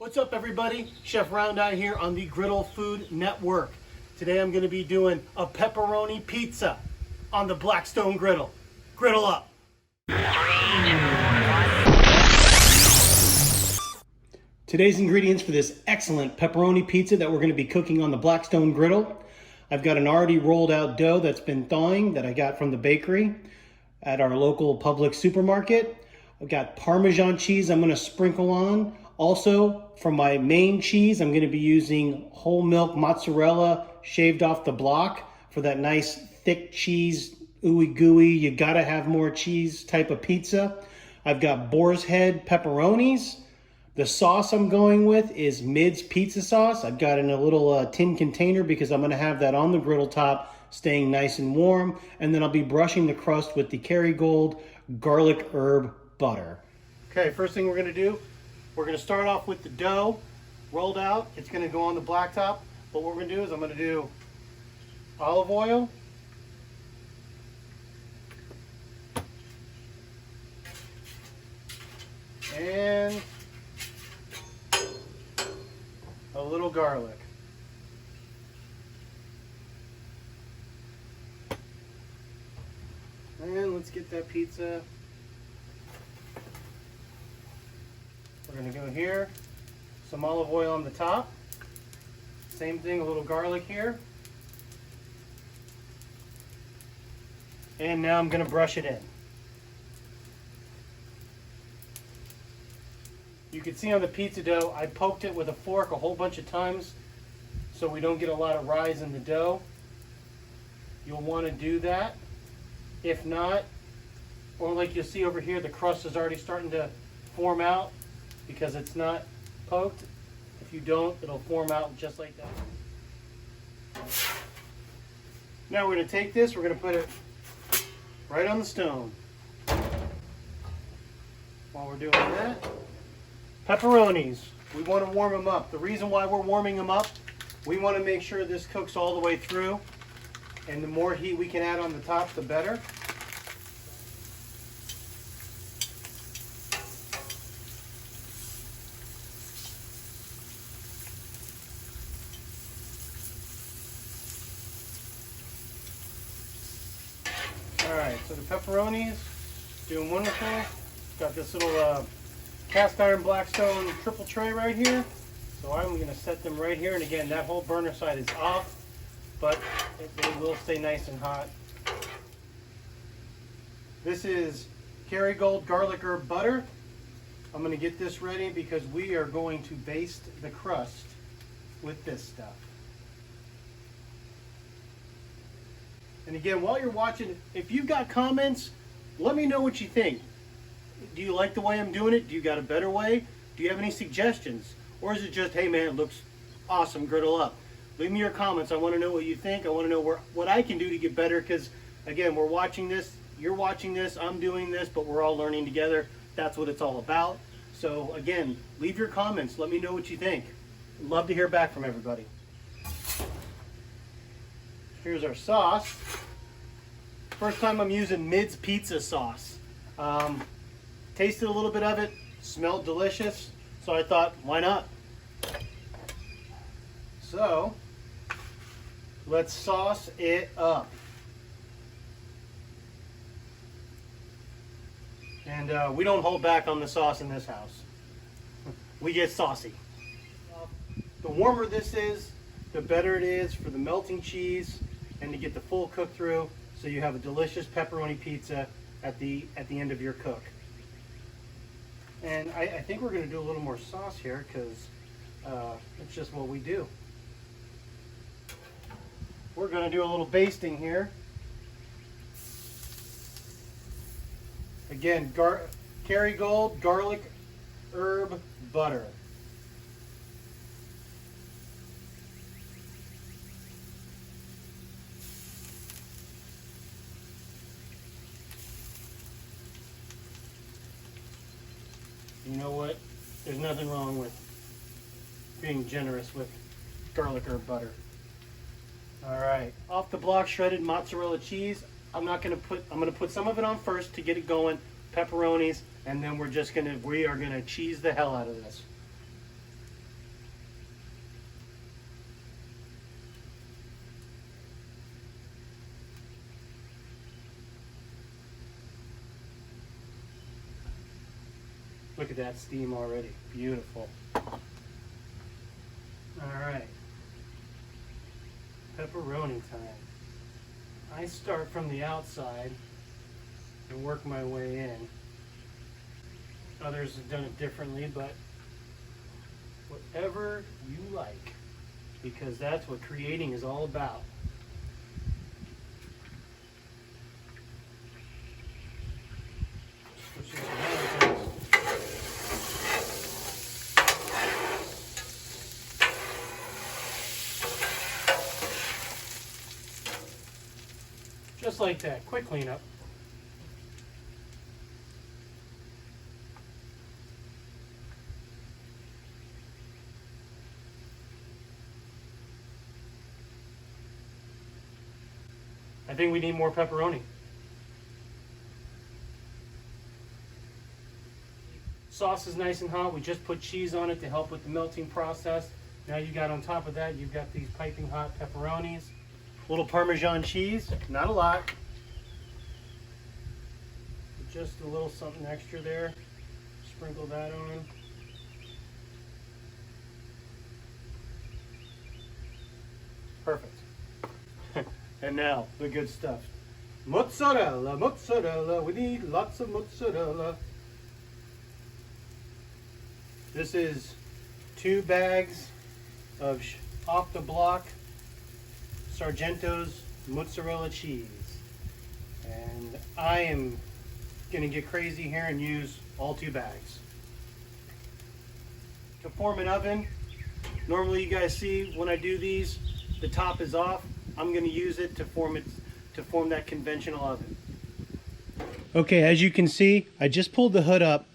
What's up, everybody? Chef Round Eye here on the Griddle Food Network. Today I'm going to be doing a pepperoni pizza on the Blackstone Griddle. Griddle up! Today's ingredients for this excellent pepperoni pizza that we're going to be cooking on the Blackstone Griddle. I've got an already rolled out dough that's been thawing that I got from the bakery at our local public supermarket. I've got Parmesan cheese I'm going to sprinkle on. Also, for my main cheese, I'm going to be using whole milk mozzarella shaved off the block for that nice thick cheese, ooey gooey, you gotta have more cheese type of pizza. I've got boar's head pepperonis. The sauce I'm going with is Mid's pizza sauce. I've got it in a little tin container because I'm going to have that on the griddle top, staying nice and warm. And then I'll be brushing the crust with the Kerrygold garlic herb butter. Okay, first thing we're going to do, we're going to start off with the dough rolled out. It's going to go on the blacktop. But what we're going to do is I'm going to do olive oil, and a little garlic. And let's get that pizza. We're going to go here, some olive oil on the top. Same thing, a little garlic here. And now I'm going to brush it in. You can see on the pizza dough, I poked it with a fork a whole bunch of times so we don't get a lot of rise in the dough. You'll want to do that. If not, or like you'll see over here, the crust is already starting to form out because it's not poked. If you don't, it'll form out just like that. Now we're going to take this, we're going to put it right on the stone. While we're doing that, pepperonis, we want to warm them up. The reason why we're warming them up, we want to make sure this cooks all the way through, and the more heat we can add on the top, the better. Alright, so the pepperonis, doing wonderful. Got this little cast iron Blackstone triple tray right here. So I'm going to set them right here. And again, that whole burner side is off, but they will stay nice and hot. This is Kerrygold garlic herb butter. I'm going to get this ready because we are going to baste the crust with this stuff. And again, while you're watching, if you've got comments, let me know what you think. Do you like the way I'm doing it? Do you got a better way? Do you have any suggestions? Or is it just, hey man, it looks awesome, griddle up? Leave me your comments. I want to know what you think. I want to know what I can do to get better because, again, we're watching this, you're watching this, I'm doing this, but we're all learning together. That's what it's all about. So again, leave your comments. Let me know what you think. I'd love to hear back from everybody. Here's our sauce. First time I'm using Mid's pizza sauce. Tasted a little bit of it, smelled delicious, so I thought, why not? So, let's sauce it up. And we don't hold back on the sauce in this house. We get saucy. The warmer this is, the better it is for the melting cheese and to get the full cook through, so you have a delicious pepperoni pizza at the end of your cook. And I think we're going to do a little more sauce here because it's just what we do. We're going to do a little basting here. Again, Kerrygold garlic herb butter. You know what? There's nothing wrong with being generous with garlic herb butter. All right, off the block shredded mozzarella cheese. I'm going to put some of it on first to get it going, pepperonis, and then we are gonna cheese the hell out of this. Look at that steam already. Beautiful. All right. Pepperoni time. I start from the outside and work my way in. Others have done it differently, but whatever you like, because that's what creating is all about. Just like that, quick cleanup. I think we need more pepperoni. Sauce is nice and hot. We just put cheese on it to help with the melting process. Now you got on top of that, you've got these piping hot pepperonis. A little Parmesan cheese, not a lot. Just a little something extra there. Sprinkle that on. Perfect. And now, the good stuff. Mozzarella, mozzarella. We need lots of mozzarella. This is 2 bags of off the block Sargentos mozzarella cheese. And I am going to get crazy here and use all 2 bags. To form an oven, normally you guys see when I do these, the top is off. I'm going to use it to form that conventional oven. Okay, as you can see, I just pulled the hood up,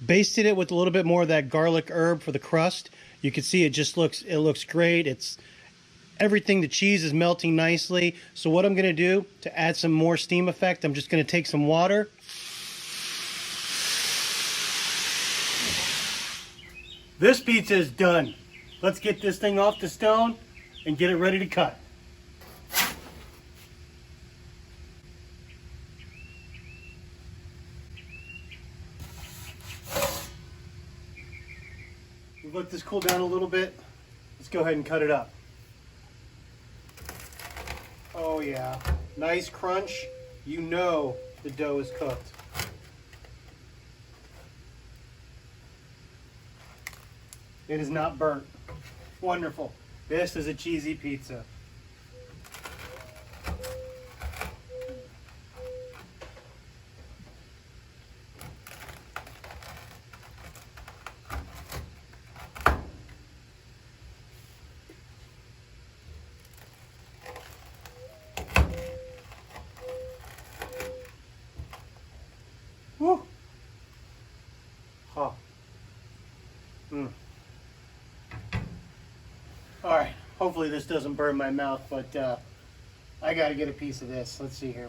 basted it with a little bit more of that garlic herb for the crust. You can see it looks great. It's everything, the cheese is melting nicely. So what I'm going to do to add some more steam effect, I'm just going to take some water. This pizza is done. Let's get this thing off the stone and get it ready to cut. We'll let this cool down a little bit. Let's go ahead and cut it up. Oh yeah, nice crunch. You know the dough is cooked. It is not burnt. Wonderful. This is a cheesy pizza. Woo! Huh. All right, hopefully this doesn't burn my mouth, but I gotta get a piece of this. Let's see here.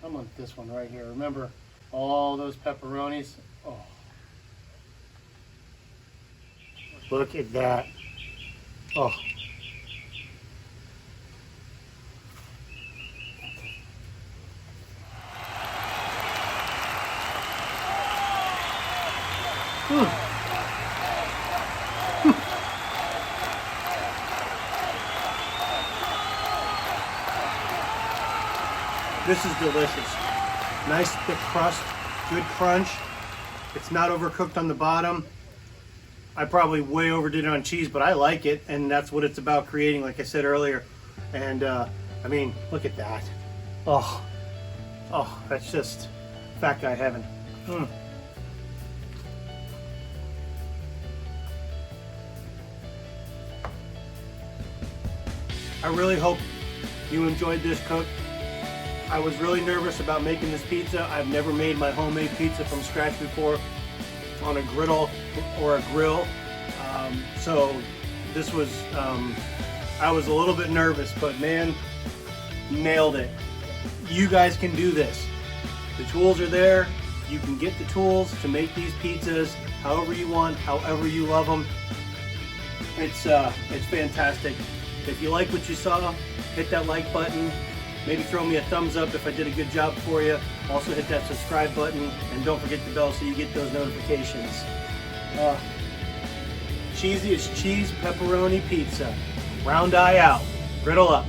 I'm on this one right here. Remember all those pepperonis? Oh, look at that. Oh. This is delicious. Nice thick crust, good crunch. It's not overcooked on the bottom. I probably way overdid it on cheese, but I like it, and that's what it's about creating, like I said earlier. And I mean, look at that. Oh, that's just fat guy heaven. I really hope you enjoyed this cook. I was really nervous about making this pizza. I've never made my homemade pizza from scratch before on a griddle or a grill. So this was, I was a little bit nervous, but man, nailed it. You guys can do this. The tools are there. You can get the tools to make these pizzas however you want, however you love them. It's fantastic. If you like what you saw, hit that like button. Maybe throw me a thumbs up if I did a good job for you. Also hit that subscribe button and don't forget the bell so you get those notifications. Cheesiest cheese pepperoni pizza. Round eye out. Griddle up.